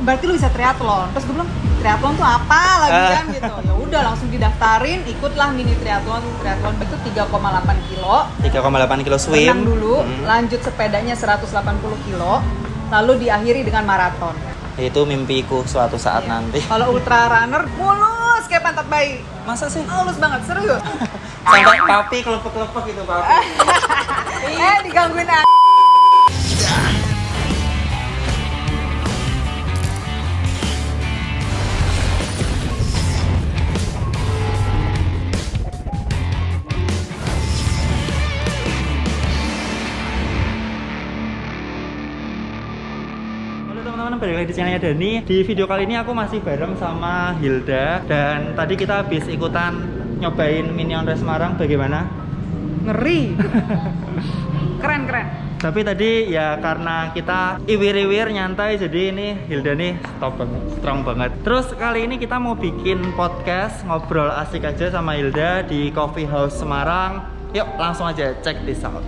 berarti lu bisa triathlon. Terus gue bilang, triathlon tuh apa lagi kan gitu. Ya udah langsung didaftarin, ikutlah mini triathlon. Triathlon itu 3,8 kilo. 3,8 kilo swim. Renang dulu, lanjut sepedanya 180 kilo, lalu diakhiri dengan maraton. Itu mimpiku suatu saat nanti. Kalau ultra runner mulus kayak pantat bayi. Masa sih? Mulus banget, serius. Sampai papi kelepek-kelepek gitu papi. Digangguin balik lagi di channelnya Dani. Di video kali ini aku masih bareng sama Hilda. Dan tadi kita habis ikutan nyobain Mini On Race Semarang. Bagaimana? ngeri. Keren. Tapi tadi ya karena kita iwir-iwir nyantai, jadi ini Hilda nih top banget, strong banget. Terus kali ini kita mau bikin podcast ngobrol asik aja sama Hilda di Coffee House Semarang. Yuk langsung aja check this out.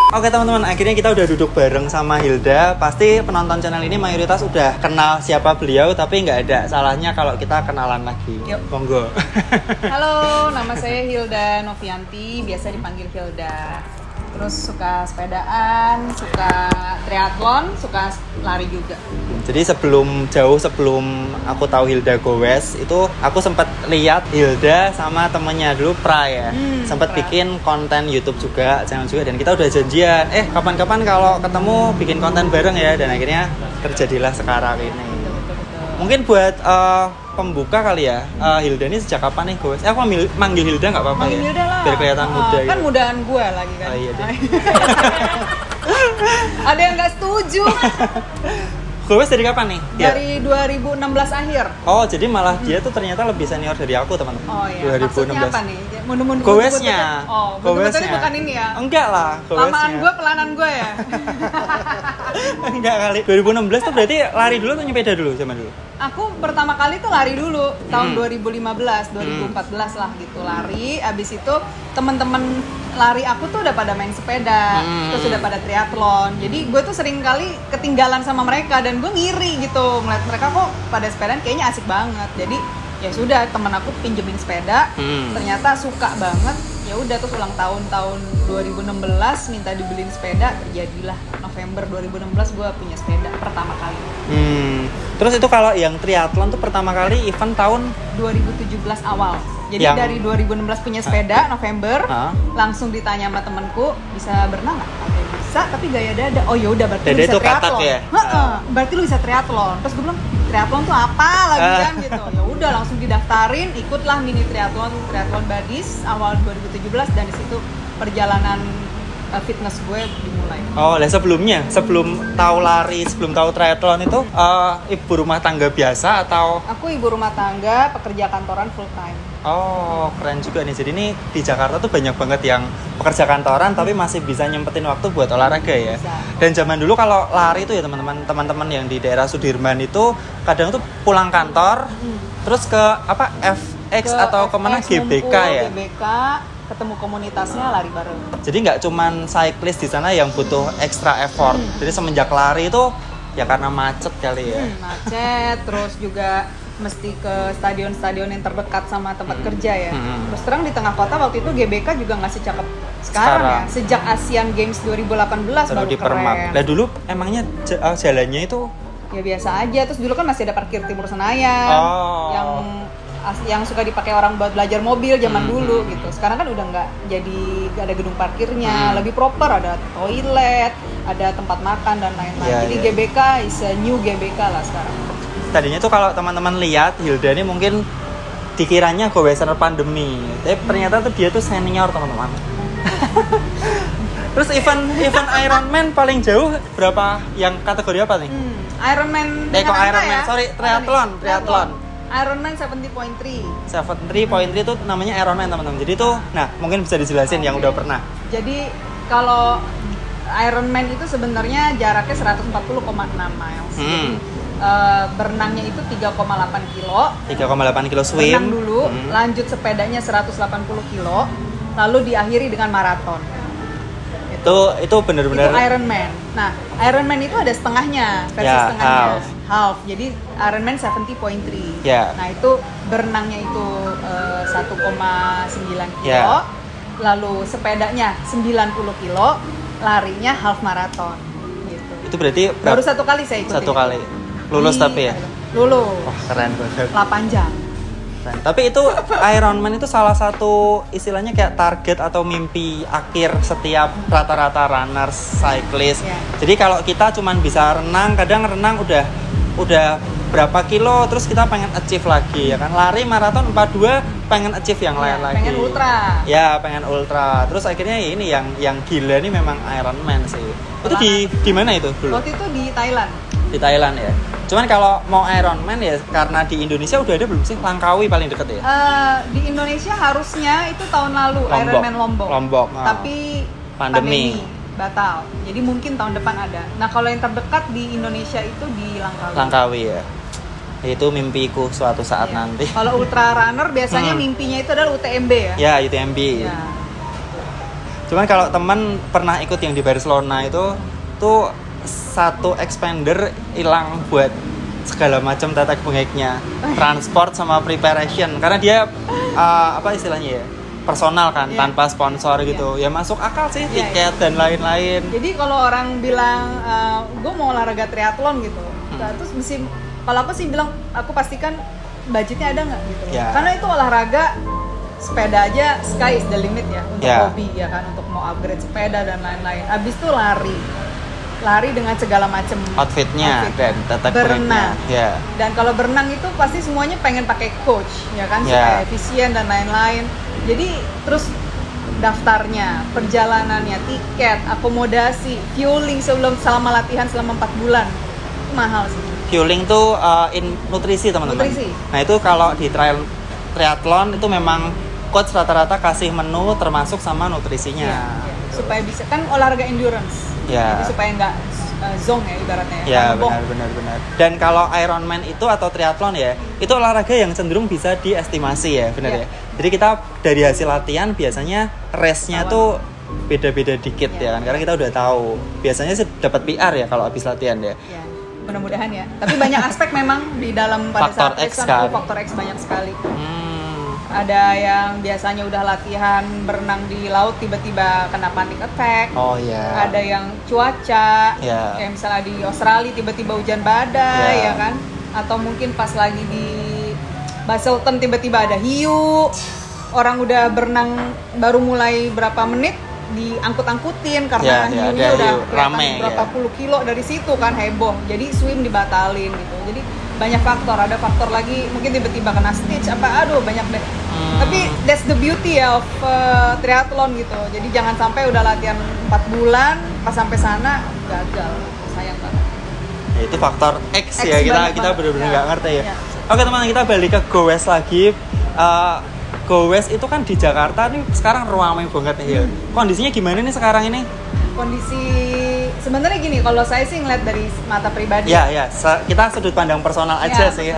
Oke teman-teman, akhirnya kita udah duduk bareng sama Hilda. Pasti penonton channel ini mayoritas udah kenal siapa beliau, tapi nggak ada salahnya kalau kita kenalan lagi. Yuk. Monggo. Halo, nama saya Hilda Novianti, biasa dipanggil Hilda. Terus suka sepedaan, suka triathlon, suka lari juga. Jadi jauh sebelum aku tahu Hilda Gowes, itu aku sempat lihat Hilda sama temennya dulu Pra ya. Sempat bikin konten YouTube juga, channel juga, dan kita udah janjian. Kapan-kapan kalau ketemu bikin konten bareng ya, dan akhirnya terjadilah sekarang ini. Betul. Mungkin buat pembuka kali ya, Hilda ini sejak kapan nih Gowes? Aku manggil Hilda nggak apa-apa ya? Hilda lah. Biar kelihatan muda Kan gitu. mudaan gue lagi kan. Oh iya deh. Ada yang nggak setuju. Gowes dari kapan nih? Dari 2016 akhir. Oh, jadi malah dia tuh ternyata lebih senior dari aku, teman-teman. Oh iya, maksudnya apa nih? Mundur-mundur. Gowesnya. Oh, Gowesnya bukan ini ya? Enggak lah, Gowesnya. Lamaan gue, pelanan gue ya? Enggak kali. 2016 tuh berarti lari dulu atau nyepeda dulu zaman dulu? Aku pertama kali tuh lari dulu tahun 2015, 2014 lah gitu lari. Abis itu teman-teman lari aku tuh udah pada main sepeda, terus udah pada triathlon. Jadi gue tuh sering kali ketinggalan sama mereka dan gue ngiri gitu ngeliat mereka kok pada sepedaan kayaknya asik banget. Jadi ya sudah, temen aku pinjemin sepeda, ternyata suka banget. Ya udah, terus ulang tahun 2016 minta dibeliin sepeda, terjadilah November 2016 gue punya sepeda pertama kali. Terus itu kalau yang triathlon tuh pertama kali event tahun 2017 awal. Jadi dari 2016 punya sepeda November, langsung ditanya sama temenku, bisa berenang nggak? Ada bisa, tapi gaya dada. Oh yaudah, berarti dada lu bisa itu katak triathlon. ya? Berarti lu bisa triathlon. Terus gue bilang, triathlon tuh apa lagi kan gitu. Ya udah langsung didaftarin, ikutlah mini triathlon Buddies awal 2017, dan di situ perjalanan fitness gue dimulai. Oh, lah sebelum tahu lari, sebelum tahu triathlon itu ibu rumah tangga biasa atau? Aku ibu rumah tangga, pekerja kantoran full time. Oh, keren juga nih. Jadi ini di Jakarta tuh banyak banget yang pekerja kantoran tapi masih bisa nyempetin waktu buat olahraga ya. Bisa. Dan zaman dulu kalau lari itu ya teman-teman yang di daerah Sudirman itu kadang tuh pulang kantor terus ke apa FX atau kemana GBK ya? GBK, ketemu komunitasnya lari bareng. Jadi nggak cuman cyclist di sana yang butuh extra effort. Jadi semenjak lari itu ya karena macet kali ya. Macet, terus juga mesti ke stadion-stadion yang terdekat sama tempat kerja ya. Terus terang di tengah kota waktu itu GBK juga nggak secakep sekarang ya. Sejak Asian Games 2018 baru keren. Lah dulu emangnya jalannya itu ya biasa aja. Terus dulu kan masih ada parkir Timur Senayan yang suka dipakai orang buat belajar mobil zaman dulu gitu. Sekarang kan udah nggak ada gedung parkirnya, lebih proper, ada toilet, ada tempat makan dan lain-lain. Jadi GBK is a new GBK lah sekarang. Tadinya tuh kalau teman-teman lihat Hilda ini mungkin dikiranya goweser pandemi, tapi ternyata tuh dia tuh senior teman-teman. Terus event Ironman paling jauh berapa? Yang kategori apa nih? Ironman. Ironman, sorry, triathlon. Ironman 70.3. 70.3 itu namanya Ironman teman-teman. Jadi tuh, nah mungkin bisa dijelasin yang udah pernah. Jadi kalau Ironman itu sebenarnya jaraknya 140,6 miles. Jadi berenangnya itu 3,8 kilo. 3,8 kilo swim. Berenang dulu, lanjut sepedanya 180 kilo, lalu diakhiri dengan maraton. Itu benar-benar itu Ironman. Nah, Ironman itu ada setengahnya, versi setengahnya. half. Jadi Ironman 70.3. Ya. Nah, itu berenangnya itu 1,9 kilo. Ya. Lalu sepedanya 90 kilo, larinya half marathon gitu. Itu berarti Baru satu kali saya ikutin. Satu kali. Lulus tapi ya? Lulus. Wah, keren banget. 8 jam. Keren. Tapi itu Ironman itu salah satu istilahnya kayak target atau mimpi akhir setiap rata-rata runners, cyclist. Ya. Jadi kalau kita cuman bisa renang, kadang renang udah berapa kilo terus kita pengen achieve lagi ya kan. Lari maraton 42 pengen achieve yang lain lagi. Pengen ultra. Ya, pengen ultra. Terus akhirnya ini yang gila ini memang Ironman sih. Itu di mana itu dulu? Waktu itu di Thailand. Di Thailand ya. Cuman kalau mau Ironman ya karena di Indonesia udah ada belum sih? Langkawi paling deket ya. Di Indonesia harusnya itu tahun lalu Ironman Lombok. Lombok. Tapi pandemi batal. Jadi mungkin tahun depan ada. Nah, kalau yang terdekat di Indonesia itu di Langkawi. Langkawi ya. Itu mimpiku suatu saat nanti. Kalau ultra runner biasanya mimpinya itu adalah UTMB ya. Ya, UTMB. Ya. Cuman kalau teman pernah ikut yang di Barcelona itu tuh satu expander hilang buat segala macam tetek bengeknya, transport sama preparation karena dia apa istilahnya ya, personal kan, tanpa sponsor gitu. Ya masuk akal sih, tiket dan lain-lain. Jadi kalau orang bilang gue mau olahraga triathlon gitu, terus mesti, kalau aku sih bilang aku pastikan budgetnya ada nggak gitu. Karena itu olahraga sepeda aja sky is the limit ya untuk hobi ya kan, untuk mau upgrade sepeda dan lain-lain. Abis itu lari dengan segala macam outfitnya dan tetek berenang. Yeah. Dan kalau berenang itu pasti semuanya pengen pakai coach ya kan, supaya efisien dan lain-lain. Jadi terus daftarnya, perjalanannya, tiket, akomodasi, fueling selama latihan selama 4 bulan itu mahal sih. Fueling tuh nutrisi teman-teman. Nutrisi. Nah itu kalau di triathlon itu memang coach rata-rata kasih menu termasuk sama nutrisinya. Supaya bisa, kan olahraga endurance. Jadi supaya nggak zong ya ibaratnya. Ya benar. Dan kalau Ironman itu atau triathlon ya, itu olahraga yang cenderung bisa diestimasi ya, benar ya. Jadi kita dari hasil latihan biasanya race-nya tuh beda-beda dikit ya kan, karena kita udah tahu. Biasanya sih dapat PR ya kalau habis latihan ya. Mudah-mudahan ya. Tapi banyak aspek memang di dalam pada faktor saat X kan. Faktor X banyak sekali. Ada yang biasanya udah latihan berenang di laut tiba-tiba kena panic attack. Oh iya. Ada yang cuaca, kayak misalnya di Australia tiba-tiba hujan badai ya kan. Atau mungkin pas lagi di Basselton tiba-tiba ada hiu. Orang udah berenang baru mulai berapa menit diangkut-angkutin karena hiunya udah rame, berapa puluh kilo dari situ kan, heboh. Jadi swim dibatalin gitu. Jadi banyak faktor, ada faktor lagi mungkin tiba-tiba kena stitch banyak deh. Tapi that's the beauty of triathlon gitu. Jadi jangan sampai udah latihan 4 bulan pas sampai sana gagal, sayang banget. Ya, itu faktor X ya, kita benar-benar nggak ngerti ya. Oke teman-teman, kita balik ke Go West lagi. Go West itu kan di Jakarta nih sekarang ramai banget nih. Kondisinya gimana nih sekarang ini? Kondisi sebenarnya gini, kalau saya sih ngeliat dari mata pribadi. Ya, kita sudut pandang personal aja sih.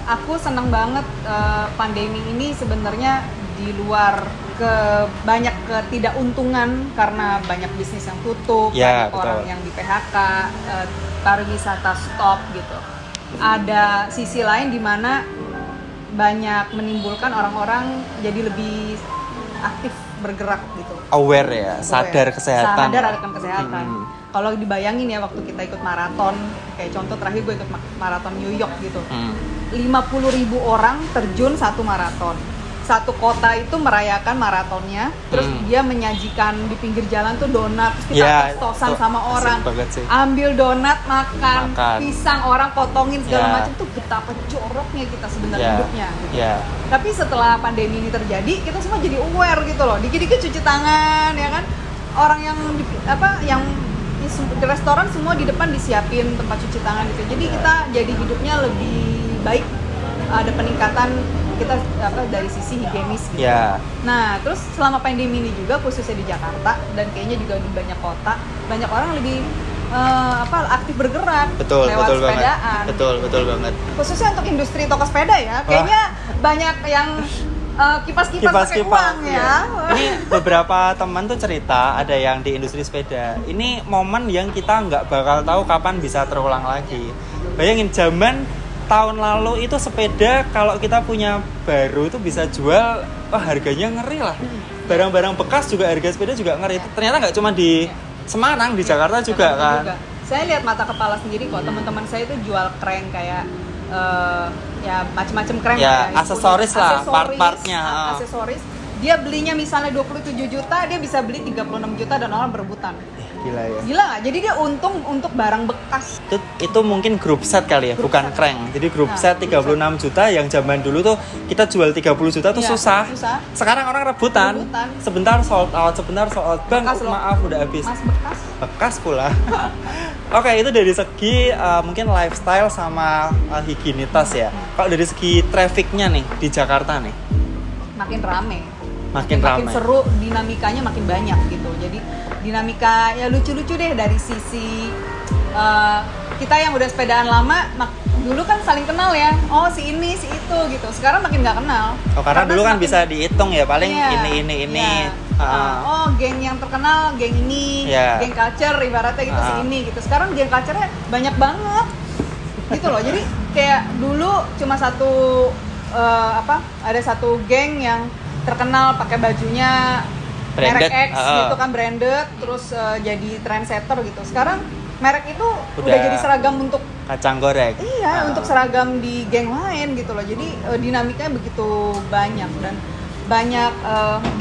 Aku senang banget pandemi ini sebenarnya di luar banyak ketidakuntungan karena banyak bisnis yang tutup, banyak orang yang di PHK, pariwisata stop gitu. Ada sisi lain di mana banyak menimbulkan orang-orang jadi lebih aktif bergerak gitu. Aware ya, sadar kesehatan. Sadar akan kesehatan. Kalau dibayangin ya waktu kita ikut maraton, kayak contoh terakhir gue ikut maraton New York gitu. 50.000 orang terjun satu maraton. Satu kota itu merayakan maratonnya, terus dia menyajikan di pinggir jalan tuh donat, terus kita tos-tosan sama orang, ambil donat, makan pisang, orang potongin segala macam, tuh betapa joroknya kita sebenarnya hidupnya gitu. Tapi setelah pandemi ini terjadi, kita semua jadi aware gitu loh, dikit-dikit cuci tangan ya kan, orang yang di restoran semua di depan disiapin tempat cuci tangan gitu, jadi kita jadi hidupnya lebih baik, ada peningkatan kita dari sisi higienis gitu. Nah, terus selama pandemi ini juga khususnya di Jakarta dan kayaknya juga di banyak kota, banyak orang lebih aktif bergerak lewat sepedaan. Betul banget. Khususnya untuk industri toko sepeda ya, kayaknya banyak yang kipas-kipas pakai uang ya. Ini beberapa teman tuh cerita ada yang di industri sepeda. Ini momen yang kita nggak bakal tahu kapan bisa terulang lagi. Bayangin zaman tahun lalu itu sepeda kalau kita punya baru itu bisa jual, harganya ngeri lah. Barang-barang bekas juga harga sepeda juga ngeri. Ternyata nggak cuma di Semarang, di Jakarta juga kan. Juga. Saya lihat mata kepala sendiri kok, teman-teman saya itu jual crank kayak ya macam-macam crank ya, aksesoris lah, part-partnya. Aksesoris. Dia belinya misalnya 27 juta, dia bisa beli 36 juta dan orang berebutan. Gila ya. Gila nggak? Jadi dia untung untuk barang bekas. Itu mungkin grup set kali ya, bukan crank. Jadi grup set 36 juta yang zaman dulu tuh kita jual 30 juta tuh susah. Sekarang orang rebutan. Sebentar sold out. Bang, maaf udah habis. Mas bekas. Bekas pula. Oke, itu dari segi mungkin lifestyle sama higienitas ya. Kalau dari segi trafficnya nih di Jakarta nih, makin rame. Makin seru, dinamikanya makin banyak gitu. Jadi dinamika ya lucu-lucu deh dari sisi kita yang udah sepedaan lama. Dulu kan saling kenal ya, oh si ini si itu gitu. Sekarang makin nggak kenal. Karena dulu kan bisa dihitung ya, paling ini. Oh geng yang terkenal, geng ini, geng culture ibaratnya gitu si ini gitu. Sekarang geng culture-nya banyak banget gitu loh. Jadi kayak dulu cuma ada satu geng yang terkenal pakai bajunya branded, merek X gitu kan, branded, terus jadi trendsetter gitu. Sekarang merek itu udah jadi seragam untuk kacang goreng. Iya, untuk seragam di geng lain gitu loh. Jadi dinamikanya begitu banyak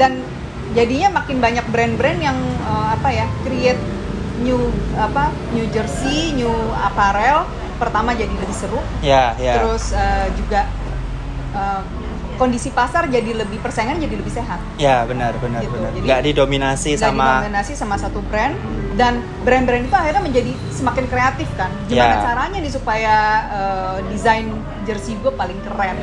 dan jadinya makin banyak brand-brand yang create new jersey, new apparel. Pertama jadi lebih seru. Terus juga kondisi pasar jadi lebih, persaingan jadi lebih sehat. Ya benar. Jadi nggak didominasi sama satu brand, dan brand-brand itu akhirnya menjadi semakin kreatif kan. Gimana caranya nih supaya desain jersey gue paling keren.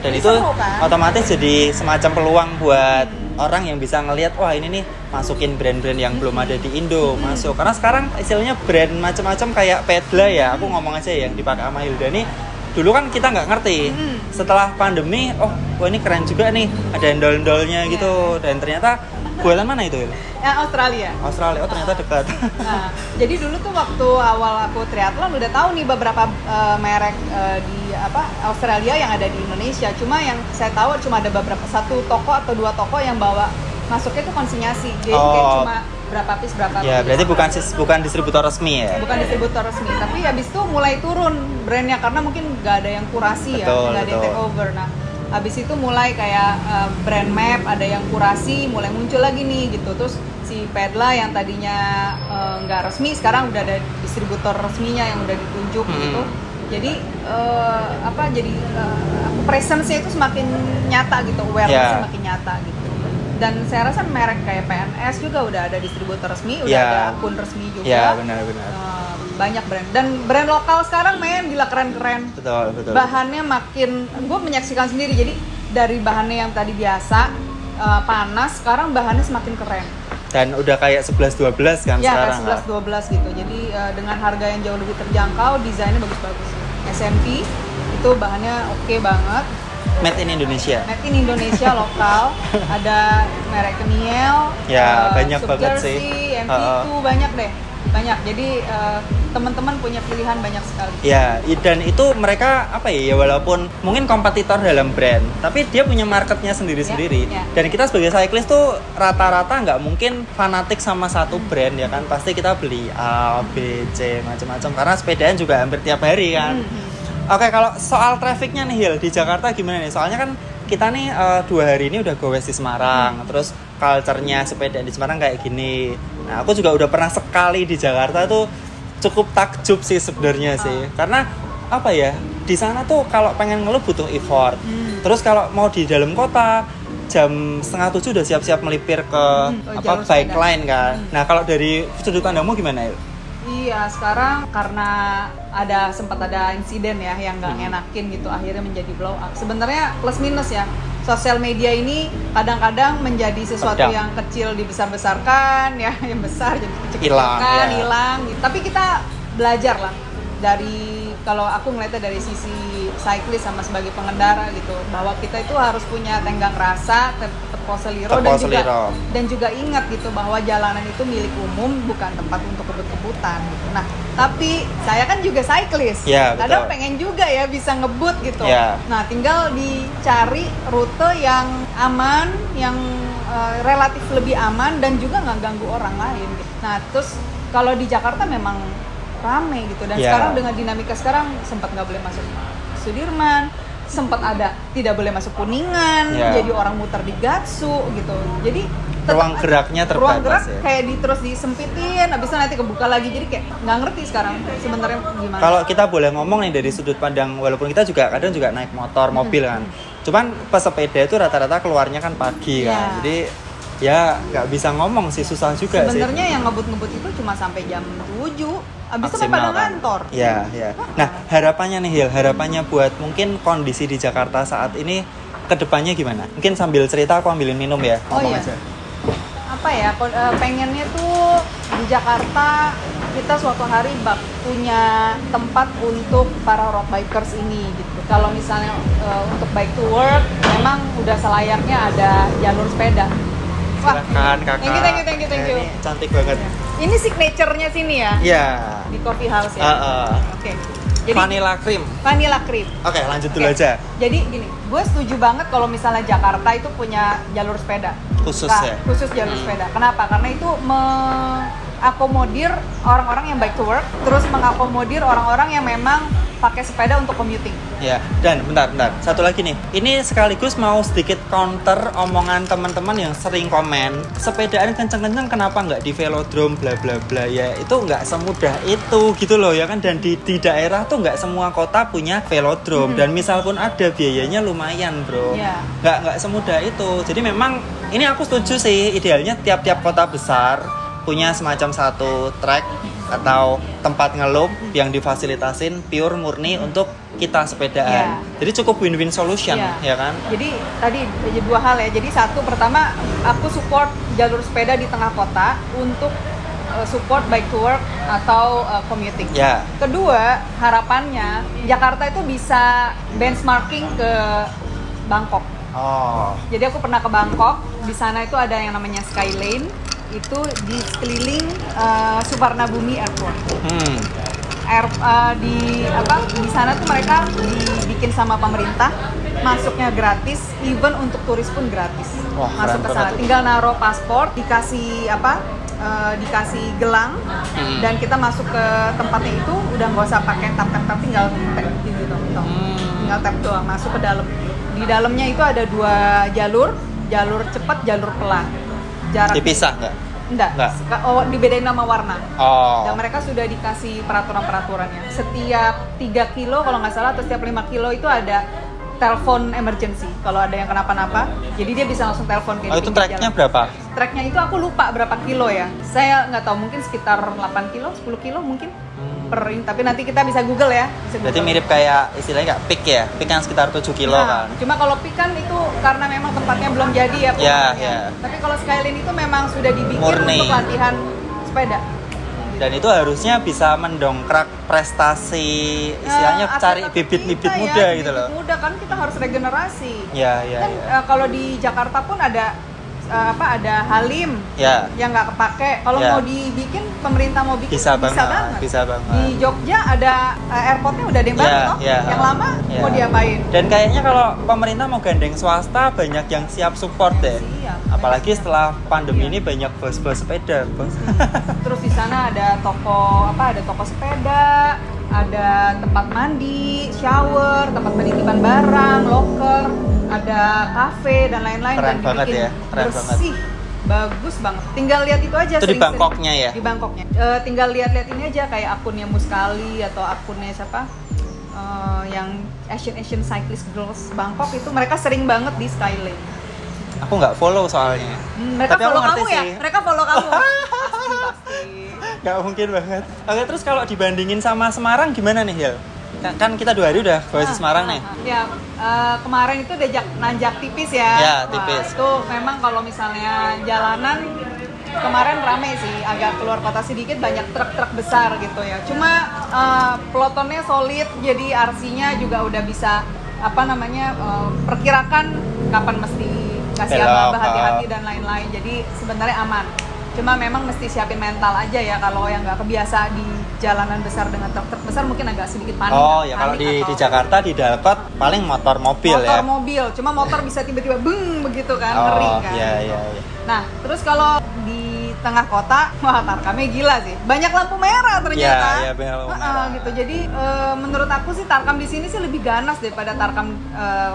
Dan itu kan? Otomatis jadi semacam peluang buat orang yang bisa ngelihat, wah ini nih masukin brand-brand yang belum ada di Indo masuk. Karena sekarang istilahnya brand macam-macam kayak Pedla ya, aku ngomong aja yang dipakai sama Hilda nih. Dulu kan kita nggak ngerti. Setelah pandemi, wah ini keren juga nih, ada endol-endolnya gitu. Dan ternyata buatan mana itu? Australia. Oh ternyata dekat. Nah, jadi dulu tuh waktu awal aku triathlon udah tahu nih beberapa merek di Australia yang ada di Indonesia. Cuma yang saya tahu cuma ada beberapa, 1 toko atau 2 toko yang bawa masuknya tuh konsinyasi. Jadi kayak cuma berapa piece. Ya, berarti bukan distributor resmi ya? Bukan distributor resmi, tapi habis itu mulai turun brandnya karena mungkin nggak ada yang kurasi, nggak ada yang take over. Nah, habis itu mulai kayak brand map, ada yang kurasi, mulai muncul lagi nih gitu. Terus si Pedla yang tadinya nggak resmi, sekarang udah ada distributor resminya yang udah ditunjuk gitu. Jadi presence-nya itu semakin nyata gitu, awareness-nya makin nyata gitu. Dan saya rasa merek kayak PNS juga udah ada distributor resmi, udah ada akun resmi juga. Iya, benar. Banyak brand. Dan brand lokal sekarang gila keren-keren. Betul. Bahannya gue menyaksikan sendiri. Jadi dari bahannya yang tadi biasa, panas, sekarang bahannya semakin keren. Dan udah kayak 11-12 kan sekarang. Ya, kayak 11-12 gitu. Jadi dengan harga yang jauh lebih terjangkau, desainnya bagus-bagus. SMP itu bahannya oke banget. Made in Indonesia. Made in Indonesia lokal. Ada merek Keniel. Ya, banyak banget sih. MP2 banyak deh. Banyak. Jadi teman-teman punya pilihan banyak sekali. Ya, dan itu mereka ya walaupun mungkin kompetitor dalam brand, tapi dia punya marketnya sendiri-sendiri. Dan kita sebagai cyclist tuh rata-rata nggak mungkin fanatik sama satu brand ya kan. Pasti kita beli A, B, C macam-macam karena sepedaan juga hampir tiap hari kan. Oke, kalau soal trafficnya nih Hil, di Jakarta gimana nih? Soalnya kan kita nih 2 hari ini udah goes di Semarang, terus culture-nya sepeda di Semarang kayak gini. Nah, aku juga udah pernah sekali di Jakarta tuh cukup takjub sih sebenarnya sih. Karena di sana tuh kalau pengen ngeluh butuh effort. Terus kalau mau di dalam kota jam 6:30 udah siap-siap melipir ke bike lane kan. Nah, kalau dari sudut pandangmu gimana Hil? Iya, sekarang karena sempat ada insiden ya yang nggak ngenakin gitu, akhirnya menjadi blow up. Sebenarnya plus minus ya. Sosial media ini kadang-kadang menjadi sesuatu yang kecil dibesar-besarkan, ya yang besar jadi kecil-kecilkan, hilang. Gitu. Tapi kita belajar lah dari, kalau aku ngeliatnya dari sisi cyclist sama sebagai pengendara gitu, bahwa kita itu harus punya tenggang rasa, tepok seliro dan juga ingat gitu bahwa jalanan itu milik umum, bukan tempat untuk kebut-kebutan gitu. Nah, Tapi saya kan juga cyclist. Ya, Kadang betul. pengen juga ya bisa ngebut gitu. Ya. Nah, tinggal dicari rute yang aman, yang relatif lebih aman dan juga nggak ganggu orang lain. Nah, terus kalau di Jakarta memang rame gitu. Dan Ya. sekarang dengan dinamika sekarang sempat nggak boleh masuk Sudirman, sempat ada tidak boleh masuk Kuningan, Ya. jadi orang muter di Gatsu gitu. Jadi Ruang geraknya terbatas ruang gerak ya. kayak terus disempitin, habis itu nanti kebuka lagi, jadi kayak nggak ngerti sekarang sebenarnya gimana. Kalau kita boleh ngomong nih dari sudut pandang, walaupun kita juga kadang juga naik motor, mobil kan. Cuman pesepeda itu rata-rata keluarnya kan pagi kan. Ya. Jadi ya nggak bisa ngomong sih, susah juga sih. Sebenarnya yang ngebut-ngebut itu cuma sampai jam 7, habis itu kan pada ngantor. Ya, ya. Nah, harapannya nih Hil, harapannya buat mungkin kondisi di Jakarta saat ini kedepannya gimana? Mungkin sambil cerita aku ambilin minum ya, Oh ngomong iya. aja. Apa ya, pengennya tuh di Jakarta kita suatu hari punya tempat untuk para road bikers ini gitu. Kalau misalnya untuk bike to work, memang udah selayaknya ada jalur sepeda. Silakan kakak. Thank you. Ini cantik banget. Ini signature-nya sini ya, Iya. di coffee house ya. Oke. Jadi Vanilla cream. vanilla cream. Oke, lanjut dulu Oke. aja. Jadi gini, gue setuju banget kalau misalnya Jakarta itu punya jalur sepeda. Khusus ya? Khusus jalur sepeda. Kenapa? Karena itu mengakomodir orang-orang yang bike to work, terus mengakomodir orang-orang yang memang pakai sepeda untuk commuting. Ya, dan bentar. Satu lagi nih. Ini sekaligus mau sedikit counter omongan teman-teman yang sering komen, sepedaan kenceng-kenceng kenapa nggak di velodrome bla bla bla. Ya, itu nggak semudah itu gitu loh ya kan. Dan di daerah tuh nggak semua kota punya velodrome. Dan misal pun ada, biayanya lumayan, bro. Iya. Nggak semudah itu. Jadi memang ini aku setuju sih, idealnya tiap-tiap kota besar punya semacam satu track atau tempat ngelup yang difasilitasin pure murni untuk kita sepedaan. Yeah. Jadi cukup win-win solution, ya kan? Jadi tadi dua hal ya. Jadi satu, pertama aku support jalur sepeda di tengah kota untuk support bike to work atau commuting. Ya. Kedua, harapannya Jakarta itu bisa benchmarking ke Bangkok. Oh, Jadi aku pernah ke Bangkok, di sana itu ada yang namanya Skylane, itu di sekeliling Suvarnabhumi Airport. Di sana tuh mereka dibikin sama pemerintah, masuknya gratis, even untuk turis pun gratis. Wah, masuk keren ke sana, banget. tinggal naruh paspor, dikasih dikasih gelang, dan kita masuk ke tempatnya itu udah nggak usah pakai tap, tinggal tap gitu, tinggal tap doang, masuk ke dalam. Di dalamnya itu ada 2 jalur cepat, jalur pelan. Jarak dipisah nggak? Enggak. Nggak. Oh, dibedain nama warna. Oh, Dan mereka sudah dikasih peraturan-peraturannya. Setiap 3 kilo kalau nggak salah, atau setiap 5 kilo itu ada telepon emergency. Kalau ada yang kenapa-napa, jadi dia bisa langsung telepon ke itu tracknya berapa? Tracknya itu aku lupa berapa kilo ya. Saya nggak tahu, mungkin sekitar 8 kilo, 10 kilo mungkin. Tapi nanti kita bisa Google ya. Berarti mirip kayak istilahnya nggak peak ya? Peak yang sekitar 7 kilo Nah, kan? cuma kalau Peak kan itu karena memang tempatnya belum jadi ya. Ya. Tapi kalau Skylane itu memang sudah dibikin Murni. untuk latihan sepeda. Dan itu harusnya bisa mendongkrak prestasi, istilahnya cari atlet-atlet bibit-bibit kita muda ya, gitu loh. bibit muda kan kita harus regenerasi. Ya. Kan kalau di Jakarta pun ada ada Halim Ya. yang nggak kepake. Kalau Ya. mau dibikin, pemerintah mau bikin Bisa banget. Di Jogja ada airportnya udah ada yang baru toh. Yang lama mau diapain? Dan kayaknya kalau pemerintah mau gandeng swasta, banyak yang siap support deh. Siap. Apalagi setelah pandemi Iya. ini banyak bos-bos sepeda, bos. Terus di sana ada toko sepeda, ada tempat mandi, shower, tempat penitipan barang, locker, ada kafe dan lain-lain. Keren dan banget dibikin ya, keren bersih, bagus banget. Tinggal lihat itu aja. Itu di Bangkoknya ya? Di Bangkoknya. Tinggal lihat-lihat ini aja, kayak akunnya Muskali atau akunnya siapa? Yang Asian Cyclist Girls Bangkok itu mereka sering banget di Skylane. Aku nggak follow soalnya. Mereka Tapi aku follow ngerti kamu ya? sih. Mereka follow kamu. Pasti. Nggak mungkin banget. Oke, terus kalau dibandingin sama Semarang gimana nih, Hil? Kan kita 2 hari udah ke Semarang nih. Ya, kemarin itu udah nanjak tipis ya. Ya, Wah, tipis. itu memang kalau misalnya jalanan kemarin rame sih, agak keluar kota sedikit, banyak truk-truk besar gitu ya. Cuma pelotonnya solid, jadi RC-nya juga udah bisa perkirakan kapan mesti kasih Belok, abah hati-hati dan lain-lain. Jadi sebenarnya aman. Cuma memang mesti siapin mental aja ya, kalau yang nggak kebiasa di jalanan besar dengan truk besar mungkin agak sedikit panik. Oh ya, kalau di Jakarta di Dalkot paling motor mobil ya. Motor mobil, cuma motor bisa tiba-tiba beng begitu kan, ngeri kan. Iya. Nah, terus kalau di tengah kota, wah Tarkamnya gila sih. Banyak lampu merah ternyata. Iya, banyak lampu merah. Gitu. Jadi menurut aku sih Tarkam di sini sih lebih ganas daripada Tarkam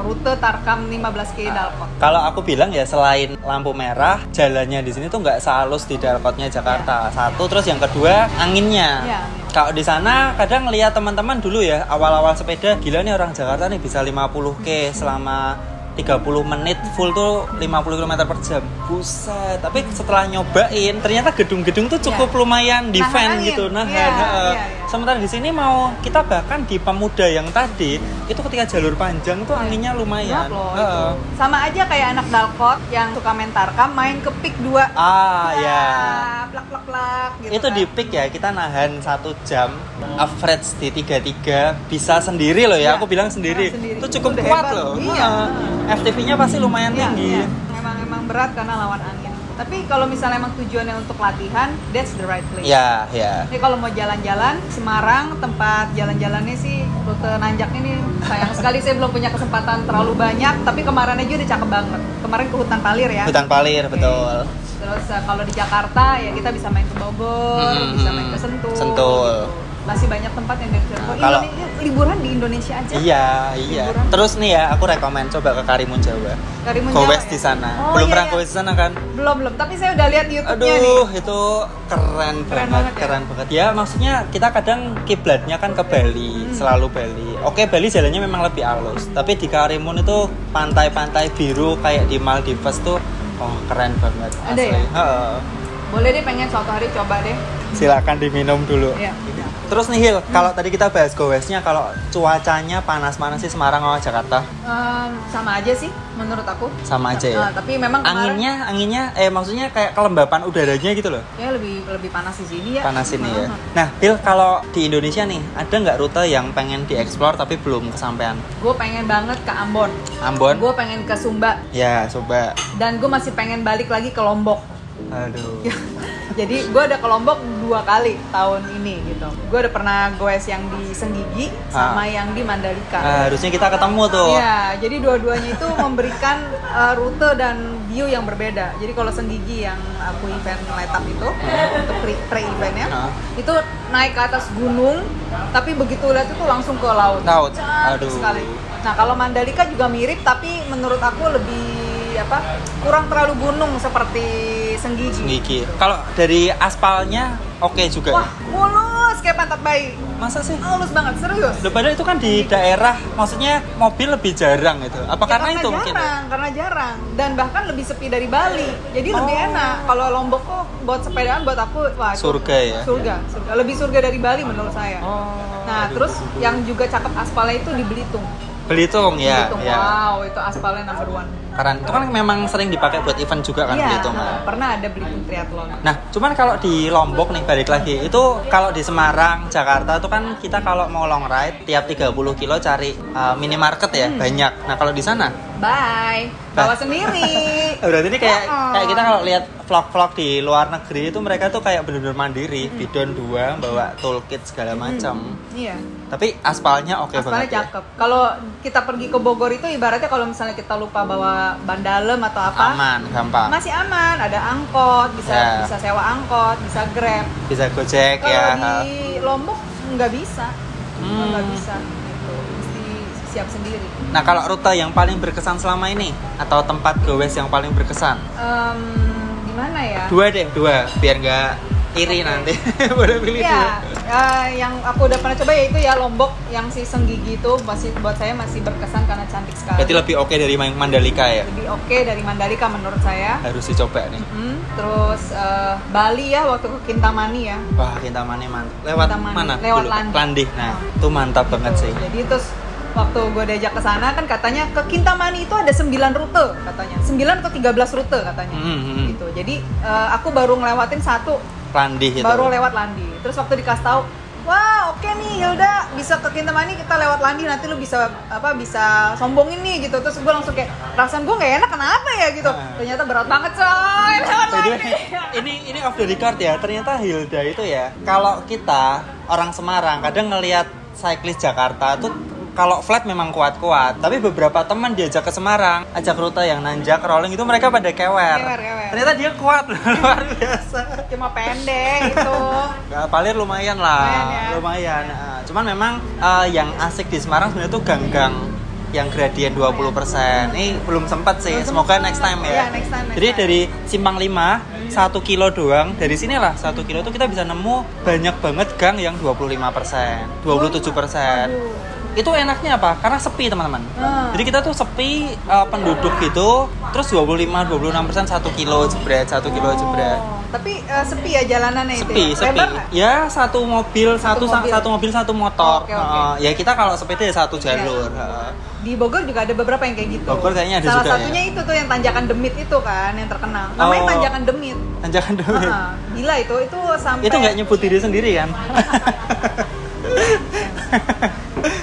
rute Tarkam 15 km Dalkot. Kalau aku bilang ya, selain lampu merah, jalannya di sini tuh nggak sehalus di Dalkotnya Jakarta. Satu, terus yang kedua anginnya. Kalau di sana kadang ngeliat teman-teman dulu ya, awal-awal sepeda, gila nih orang Jakarta nih bisa 50 km selama 30 menit full tuh 50 km per jam. Buset. Tapi setelah nyobain, ternyata gedung-gedung tuh cukup lumayan defend gitu. Sementara di sini mau kita bahkan di Pemuda yang tadi, itu ketika jalur panjang tuh anginnya lumayan. Sama aja kayak anak Dalkot yang suka main Tarkam, main ke Peak 2. Plak gitu. Itu kan di Peak ya, kita nahan 1 jam, average di 33 bisa sendiri loh ya. Aku bilang sendiri. Itu cukup kuat loh. FTV-nya pasti lumayan tinggi. Emang berat karena lawan angin. Tapi kalau misalnya emang tujuannya untuk latihan, that's the right place. Iya. Jadi kalau mau jalan-jalan, Semarang tempat jalan-jalannya sih rute nanjaknya nih sayang sekali saya belum punya kesempatan terlalu banyak. Tapi kemarin aja udah cakep banget. Kemarin ke Hutan Palir ya. Hutan Palir, betul. Terus kalau di Jakarta ya kita bisa main ke Bogor, bisa main ke Sentul. Gitu. Masih banyak tempat yang dari Cirebon. Kalau liburan di Indonesia aja. Iya. Liburan. Terus nih ya, aku rekomen coba ke Karimun Jawa. Gowes di sana. Belum pernah gowes di sana kan? Belum. Tapi saya udah lihat di YouTube-nya nih. Aduh, itu keren banget. Ya, maksudnya kita kadang kiblatnya kan ke Bali, selalu Bali. Oke, Bali jalannya memang lebih halus. Tapi di Karimun itu pantai-pantai biru kayak di Maldives tuh, keren banget. Ada asli. Ya? Boleh deh, pengen suatu hari coba deh. Silakan diminum dulu. Iya. Terus nih Hil, kalau tadi kita bahas gowesnya, kalau cuacanya panas-panas sih Semarang sama Jakarta? Sama aja sih, menurut aku. Sama aja ya. Tapi memang anginnya, maksudnya kayak kelembapan udaranya gitu loh. Ya lebih panas di sini ya. Panas ini ya. Nah, Hil, kalau di Indonesia nih, ada nggak rute yang pengen dieksplor tapi belum kesampaian? Gue pengen banget ke Ambon. Gue pengen ke Sumba. Ya, Sumba. Dan gue masih pengen balik lagi ke Lombok. Aduh. Jadi gue udah ke Lombok 2 kali tahun ini gitu. Gue udah pernah goes yang di Senggigi sama yang di Mandalika. Harusnya kita ketemu tuh. Iya, jadi dua-duanya itu memberikan rute dan view yang berbeda. Jadi kalau Senggigi yang aku event letap itu untuk pre-eventnya, itu naik ke atas gunung, tapi begitu lihat itu langsung ke laut. Aduh. Sekali. Nah kalau Mandalika juga mirip, tapi menurut aku lebih kurang terlalu gunung seperti Senggigi. Kalau dari aspalnya oke juga. Wah, mulus kayak pantat bayi. Masa sih? Mulus banget, serius. Padahal itu kan di daerah, maksudnya mobil lebih jarang gitu. Apa karena itu jarang, mungkin? Karena jarang. Dan bahkan lebih sepi dari Bali. Jadi lebih enak. Kalau Lombok kok buat sepedaan buat aku surga ya. Surga. Lebih surga dari Bali menurut saya. Terus yang juga cakep aspalnya itu di Belitung. Belitung. Wow, itu aspalnya number 1. Keren. Itu kan memang sering dipakai buat event juga kan Belitung. Pernah ada Belitung Triathlon. Nah, cuman kalau di Lombok nih balik lagi, itu kalau di Semarang, Jakarta itu kan kita kalau mau long ride tiap 30 kilo cari minimarket ya, banyak. Nah, kalau di sana bawa sendiri. Berarti ini kayak kita kalau lihat vlog-vlog di luar negeri itu mereka tuh kayak bener-bener mandiri, bidon 2, bawa toolkit segala macam. Iya. Tapi aspalnya oke banget. Aspalnya cakep. Kalau kita pergi ke Bogor itu ibaratnya kalau misalnya kita lupa bawa ban dalem atau apa, aman, gampang. Masih aman, ada angkot, bisa sewa angkot, bisa Grab, bisa Gojek. Kalau di Lombok nggak bisa. Nggak bisa. Siap sendiri. Nah, kalau rute yang paling berkesan selama ini atau tempat gowes yang paling berkesan? Gimana ya? 2 deh, biar nggak iri nanti. Boleh pilih 2. Yang aku udah pernah coba yaitu ya Lombok, yang si Senggigi itu masih buat saya masih berkesan karena cantik sekali. Berarti lebih oke dari Mandalika ya? Lebih oke dari Mandalika menurut saya. Harus dicoba nih. Terus Bali ya, waktu ke Kintamani ya. Wah, Kintamani mantap. Lewat mana? Lewat Landih. Nah, itu mantap banget sih. Jadi terus waktu gue diajak ke sana kan katanya ke Kintamani itu ada 9 rute katanya. 9 atau 13 rute katanya. Gitu. Jadi aku baru ngelewatin 1. Landih itu. Baru lewat Landih. Terus waktu dikasih tahu, wah oke nih Hilda, bisa ke Kintamani, kita lewat Landih, nanti lu bisa sombongin nih gitu. Terus gue langsung kayak perasaan gue nggak enak, kenapa ya gitu. Ternyata berat banget coy. Ini off the record ya. Ternyata Hilda itu ya, kalau kita orang Semarang kadang ngelihat cyclist Jakarta tuh kalau flat memang kuat-kuat, tapi beberapa teman diajak ke Semarang, ajak rute yang nanjak, rolling itu mereka pada kewer. Ternyata dia kuat, luar biasa. Cuma pendek itu. Palir lumayan lah, lumayan. Nah, cuman memang yang asik di Semarang sebenarnya tuh gang-gang yang gradien 20%. Ini belum sempat sih, semoga next time ya. Next time. Jadi dari Simpang 5, 1 kilo doang, dari sinilah 1 kilo itu kita bisa nemu banyak banget gang yang 25%, 27%. Itu enaknya apa? Karena sepi teman-teman. Jadi kita tuh sepi penduduk gitu, terus 25-26% 1 kilo jebret, 1 kilo jebret. Tapi sepi ya jalanannya sepi, itu. Sepi. Ya satu mobil, satu mobil satu motor. Okay. Ya kita kalau sepeda ya satu jalur. Di Bogor juga ada beberapa yang kayak gitu. Bogor kayaknya ada Salah juga. Satunya ya? Itu tuh yang Tanjakan Demit itu kan yang terkenal. Namanya Tanjakan Demit. Tanjakan Demit. Gila itu sampai. Itu nggak nyebut diri sendiri kan?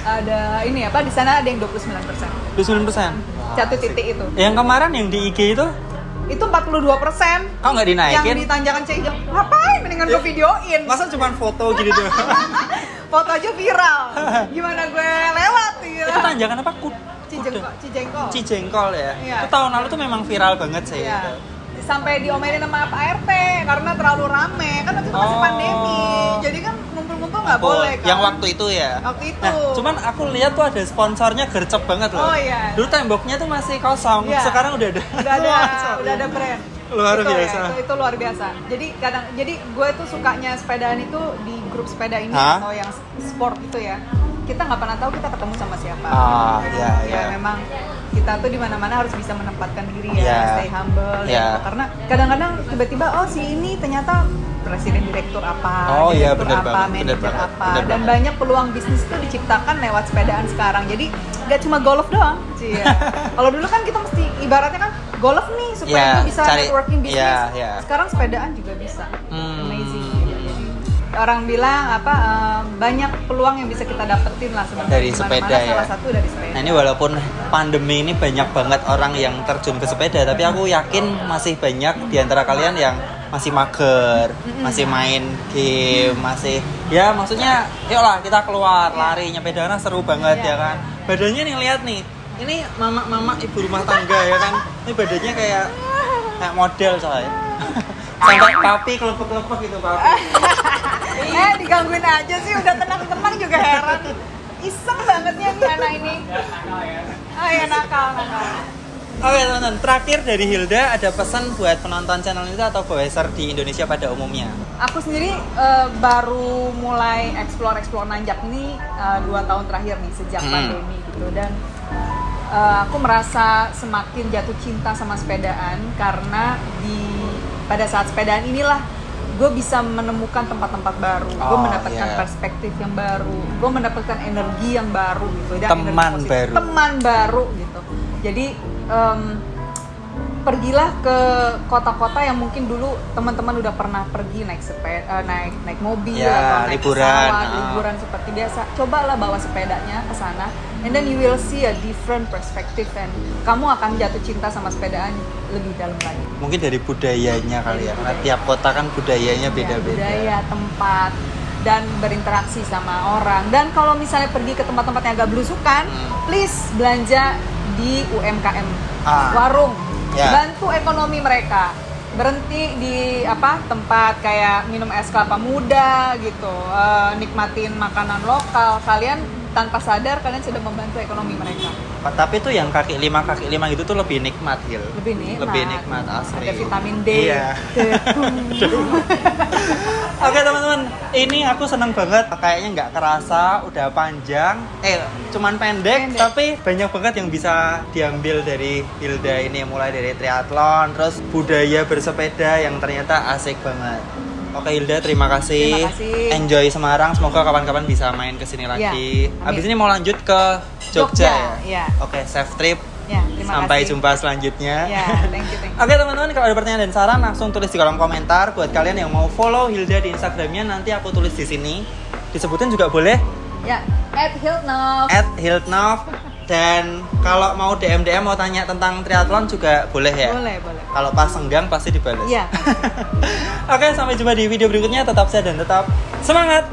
Ada ini apa di sana ada yang 29%. 29%. Satu titik itu. Yang kemarin yang di IG itu 42%. Kok nggak dinaikin? Yang di Tanjakan Cijong. Ngapain? Mendingan gue videoin. Masa cuma foto gitu doang? Foto aja viral. Gimana gue lewat gitu. Itu Tanjakan apa? Cijengkol ya. Iya. Itu tahun lalu tuh memang viral banget sih. Iya. Sampai diomelin sama Pak RT karena terlalu rame. Kan waktu itu masih pandemi. Jadi kan ngumpul-ngumpul nggak boleh kan. Yang waktu itu ya? Waktu itu. Nah, cuman aku lihat tuh ada sponsornya gercep banget loh. Oh iya. Dulu temboknya tuh masih kosong. Iya. Sekarang udah ada. Udah ada brand. Luar biasa. Ya, itu luar biasa. Jadi gue tuh sukanya sepedaan itu di grup sepeda ini atau yang sport itu ya. Kita nggak pernah tahu kita ketemu sama siapa. Iya. Memang kita tuh di mana-mana harus bisa menempatkan diri ya, stay humble ya. Karena kadang-kadang tiba-tiba si ini ternyata presiden direktur apa, manajer apa, dan banyak peluang bisnis itu diciptakan lewat sepedaan sekarang. Jadi nggak cuma golf doang, Kalau dulu kan kita mesti ibaratnya kan golf nih supaya itu bisa networking bisnis. Sekarang sepedaan juga bisa. Amazing. Orang bilang banyak peluang yang bisa kita dapetin lah sebenarnya dari sepeda ya. Salah satu dari sepeda. Nah ini walaupun pandemi ini banyak banget orang yang terjun ke sepeda, tapi aku yakin masih banyak di antara kalian yang masih mager, masih main game, masih ya maksudnya yuklah kita keluar lari nyepedana seru banget ya kan. Badannya nih lihat nih. Ini mama ibu rumah tangga ya kan. Ini badannya kayak model coy. Sampai papi kelepek-kelepek gitu papi. Digangguin aja sih, udah tenang-tenang juga heran. Iseng bangetnya nih anak ini. Ya nakal. Oke teman-teman, terakhir dari Hilda ada pesan buat penonton channel ini atau goeser di Indonesia pada umumnya? Aku sendiri baru mulai explore nanjak ini 2 tahun terakhir nih sejak pandemi gitu, dan aku merasa semakin jatuh cinta sama sepedaan karena pada saat sepedaan inilah gue bisa menemukan tempat-tempat baru, gue mendapatkan perspektif yang baru, gue mendapatkan energi yang baru gitu, teman baru gitu. Jadi pergilah ke kota-kota yang mungkin dulu teman-teman udah pernah pergi naik sepeda, naik mobil atau naik pesawat, liburan seperti biasa. Cobalah bawa sepedanya ke sana, and then you will see a different perspective, and kamu akan jatuh cinta sama sepedaan lebih dalam lagi. Mungkin dari budayanya kali ya, karena tiap kota kan budayanya beda-beda. Budaya, tempat, dan berinteraksi sama orang. Dan kalau misalnya pergi ke tempat-tempat yang agak belusukan, please belanja di UMKM, warung. Bantu ekonomi mereka. Berhenti di tempat kayak minum es kelapa muda gitu, nikmatin makanan lokal. Kalian tanpa sadar kalian sudah membantu ekonomi mereka. Tapi tuh yang kaki lima gitu tuh lebih nikmat, Hil. Lebih nikmat asli. Ada vitamin D. Iya. Oke teman-teman, ini aku seneng banget. Kayaknya nggak kerasa udah panjang. Cuman pendek, tapi banyak banget yang bisa diambil dari Hilda ini. Mulai dari triathlon, terus budaya bersepeda yang ternyata asik banget. Oke Hilda, terima kasih. Enjoy Semarang, semoga kapan-kapan bisa main kesini lagi. Abis ini mau lanjut ke Jogja ya? Oke, safe trip. Sampai jumpa selanjutnya. Thank you. Oke teman-teman, kalau ada pertanyaan dan saran langsung tulis di kolom komentar. Buat kalian yang mau follow Hilda di Instagramnya, nanti aku tulis di sini. Disebutin juga boleh. @Hiltnov. Dan kalau mau DM mau tanya tentang triathlon juga boleh ya? Boleh. Kalau pas senggang pasti dibalas. Iya. Oke, sampai jumpa di video berikutnya. Tetap sehat dan tetap semangat.